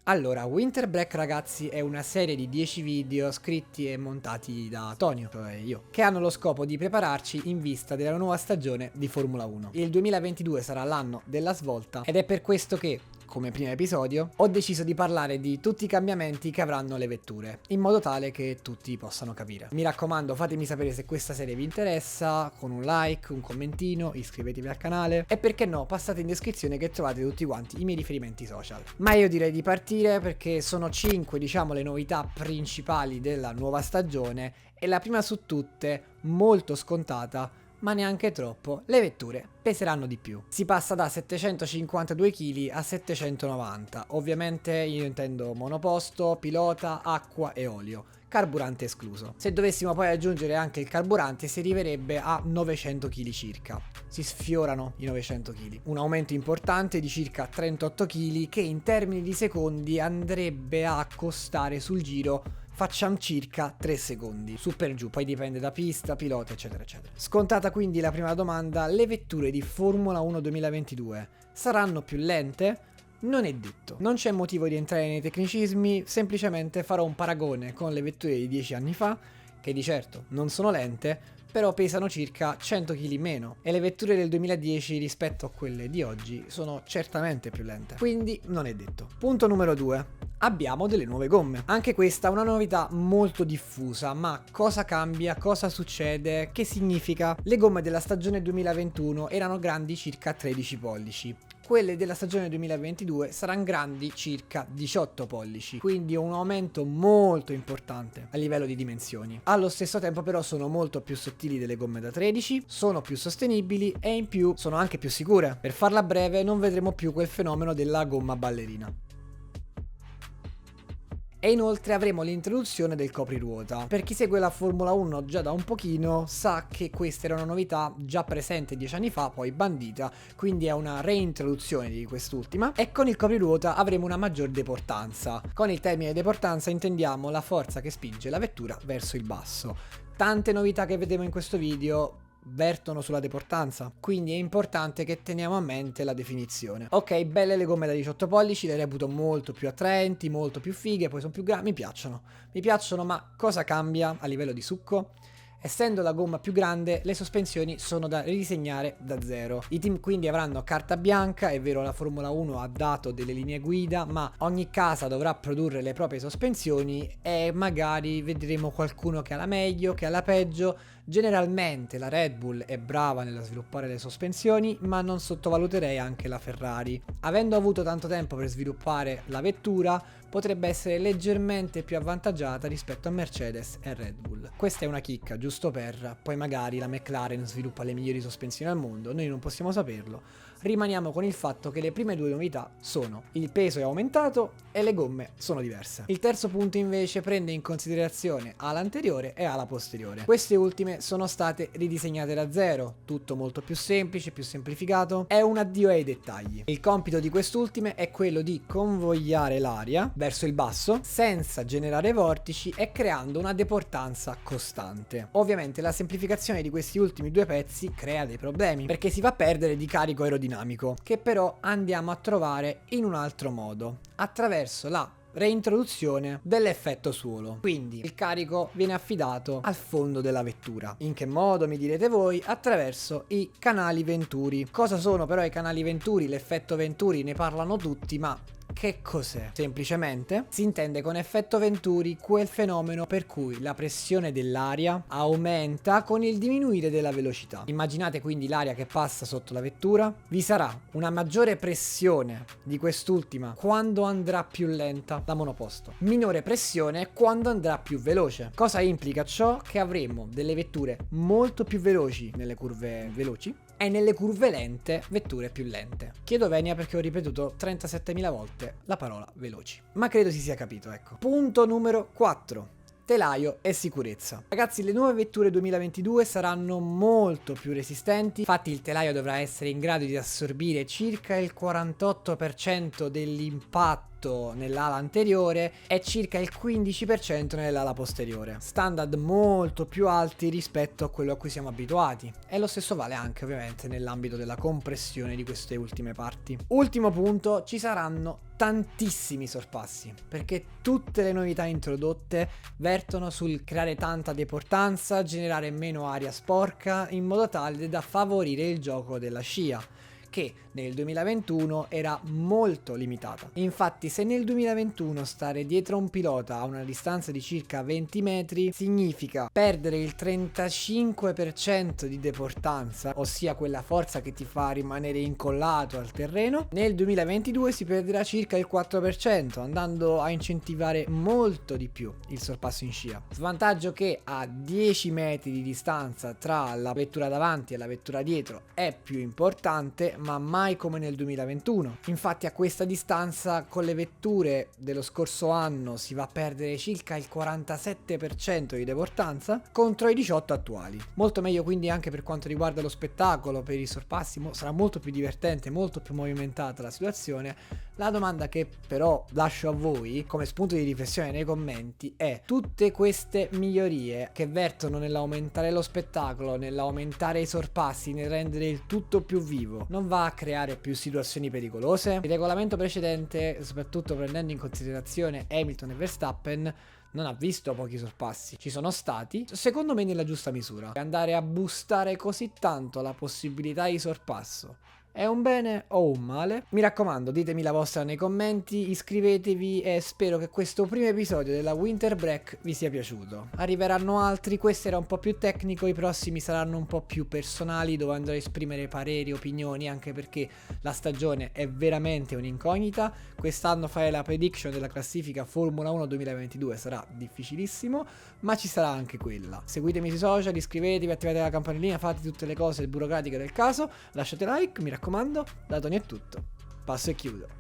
Allora, Winter Break ragazzi è una serie di 10 video scritti e montati da Tonio, cioè io, che hanno lo scopo di prepararci in vista della nuova stagione di Formula 1. Il 2022 sarà l'anno della svolta ed è per questo che, come primo episodio, ho deciso di parlare di tutti i cambiamenti che avranno le vetture, in modo tale che tutti possano capire. Mi raccomando, fatemi sapere se questa serie vi interessa, con un like, un commentino, iscrivetevi al canale e perché no, passate in descrizione che trovate tutti quanti i miei riferimenti social. Ma io direi di partire perché sono 5, diciamo, le novità principali della nuova stagione e la prima su tutte, molto scontata, ma neanche troppo, le vetture peseranno di più. Si passa da 752 kg a 790, ovviamente io intendo monoposto, pilota, acqua e olio, carburante escluso. Se dovessimo poi aggiungere anche il carburante si arriverebbe a 900 kg circa. Si sfiorano i 900 kg. Un aumento importante di circa 38 kg che in termini di secondi andrebbe a costare sul giro, facciamo circa 3 secondi, su per giù, poi dipende da pista, pilota, eccetera, eccetera. Scontata quindi la prima domanda, le vetture di Formula 1 2022 saranno più lente? Non è detto. Non c'è motivo di entrare nei tecnicismi, semplicemente farò un paragone con le vetture di 10 anni fa, che di certo non sono lente, però pesano circa 100 kg meno e le vetture del 2010 rispetto a quelle di oggi sono certamente più lente, quindi non è detto. Punto numero 2. Abbiamo delle nuove gomme. Anche questa è una novità molto diffusa, ma cosa cambia, cosa succede, che significa? Le gomme della stagione 2021 erano grandi circa 13 pollici. Quelle della stagione 2022 saranno grandi circa 18 pollici, quindi un aumento molto importante a livello di dimensioni. Allo stesso tempo però sono molto più sottili delle gomme da 13, sono più sostenibili e in più sono anche più sicure. Per farla breve non vedremo più quel fenomeno della gomma ballerina. E inoltre avremo l'introduzione del copriruota. Per chi segue la Formula 1 già da un pochino sa che questa era una novità già presente 10 anni fa, poi bandita, quindi è una reintroduzione di quest'ultima, e con il copriruota avremo una maggior deportanza. Con il termine deportanza intendiamo la forza che spinge la vettura verso il basso. Tante novità che vedremo in questo video vertono sulla deportanza, quindi è importante che teniamo a mente la definizione. Ok, belle le gomme da 18 pollici, le reputo molto più attraenti, molto più fighe, poi sono più grandi, mi piacciono, ma cosa cambia a livello di succo? Essendo la gomma più grande, le sospensioni sono da ridisegnare da zero. I team quindi avranno carta bianca, è vero la Formula 1 ha dato delle linee guida, ma ogni casa dovrà produrre le proprie sospensioni e magari vedremo qualcuno che ha la meglio, che ha la peggio. Generalmente la Red Bull è brava nello sviluppare le sospensioni, ma non sottovaluterei anche la Ferrari. Avendo avuto tanto tempo per sviluppare la vettura, potrebbe essere leggermente più avvantaggiata rispetto a Mercedes e Red Bull. Questa è una chicca, giusto per poi magari la McLaren sviluppa le migliori sospensioni al mondo, noi non possiamo saperlo. Rimaniamo con il fatto che le prime due novità sono il peso è aumentato e le gomme sono diverse. Il terzo punto invece prende in considerazione ala anteriore e ala posteriore. Queste ultime sono state ridisegnate da zero, tutto molto più semplice, più semplificato, è un addio ai dettagli. Il compito di quest'ultime è quello di convogliare l'aria verso il basso senza generare vortici e creando una deportanza costante. Ovviamente la semplificazione di questi ultimi due pezzi crea dei problemi perché si va a perdere di carico aerodinamico, che però andiamo a trovare in un altro modo, attraverso la reintroduzione dell'effetto suolo. Quindi il carico viene affidato al fondo della vettura. In che modo, mi direte voi? Attraverso i canali Venturi. Cosa sono però i canali Venturi? L'effetto Venturi ne parlano tutti, ma che cos'è? Semplicemente si intende con effetto Venturi quel fenomeno per cui la pressione dell'aria aumenta con il diminuire della velocità. Immaginate quindi l'aria che passa sotto la vettura, vi sarà una maggiore pressione di quest'ultima quando andrà più lenta da monoposto, minore pressione quando andrà più veloce. Cosa implica ciò? Che avremo delle vetture molto più veloci nelle curve veloci e nelle curve lente vetture più lente. Chiedo venia perché ho ripetuto 37.000 volte la parola veloci, ma credo si sia capito, ecco. Punto numero 4. Telaio e sicurezza. Ragazzi, le nuove vetture 2022 saranno molto più resistenti, infatti il telaio dovrà essere in grado di assorbire circa il 48% dell'impatto 18% nell'ala anteriore e circa il 15% nell'ala posteriore. Standard molto più alti rispetto a quello a cui siamo abituati. E lo stesso vale anche ovviamente nell'ambito della compressione di queste ultime parti. Ultimo punto, ci saranno tantissimi sorpassi, perché tutte le novità introdotte vertono sul creare tanta deportanza, generare meno aria sporca, in modo tale da favorire il gioco della scia, che nel 2021 era molto limitata. Infatti, se nel 2021 stare dietro un pilota a una distanza di circa 20 metri significa perdere il 35% di deportanza, ossia quella forza che ti fa rimanere incollato al terreno, nel 2022 si perderà circa il 4%, andando a incentivare molto di più il sorpasso in scia. Svantaggio che a 10 metri di distanza tra la vettura davanti e la vettura dietro è più importante, ma mai come nel 2021. Infatti a questa distanza con le vetture dello scorso anno si va a perdere circa il 47% di deportanza contro i 18 attuali. Molto meglio quindi anche per quanto riguarda lo spettacolo, per i sorpassi sarà molto più divertente, molto più movimentata la situazione. La domanda che però lascio a voi come spunto di riflessione nei commenti è: tutte queste migliorie che vertono nell'aumentare lo spettacolo, nell'aumentare i sorpassi, nel rendere il tutto più vivo, non va a creare più situazioni pericolose? Il regolamento precedente, soprattutto prendendo in considerazione Hamilton e Verstappen, non ha visto pochi sorpassi, ci sono stati, secondo me nella giusta misura. Andare a boostare così tanto la possibilità di sorpasso è un bene o un male? Mi raccomando, ditemi la vostra nei commenti, iscrivetevi e spero che questo primo episodio della Winter Break vi sia piaciuto. Arriveranno altri, questo era un po' più tecnico, i prossimi saranno un po' più personali, dove andrò a esprimere pareri, opinioni, anche perché la stagione è veramente un'incognita. Quest'anno fare la prediction della classifica Formula 1 2022 sarà difficilissimo, ma ci sarà anche quella. Seguitemi sui social, iscrivetevi, attivate la campanellina, fate tutte le cose burocratiche del caso, lasciate like, mi raccomando. Da Tony è tutto, passo e chiudo.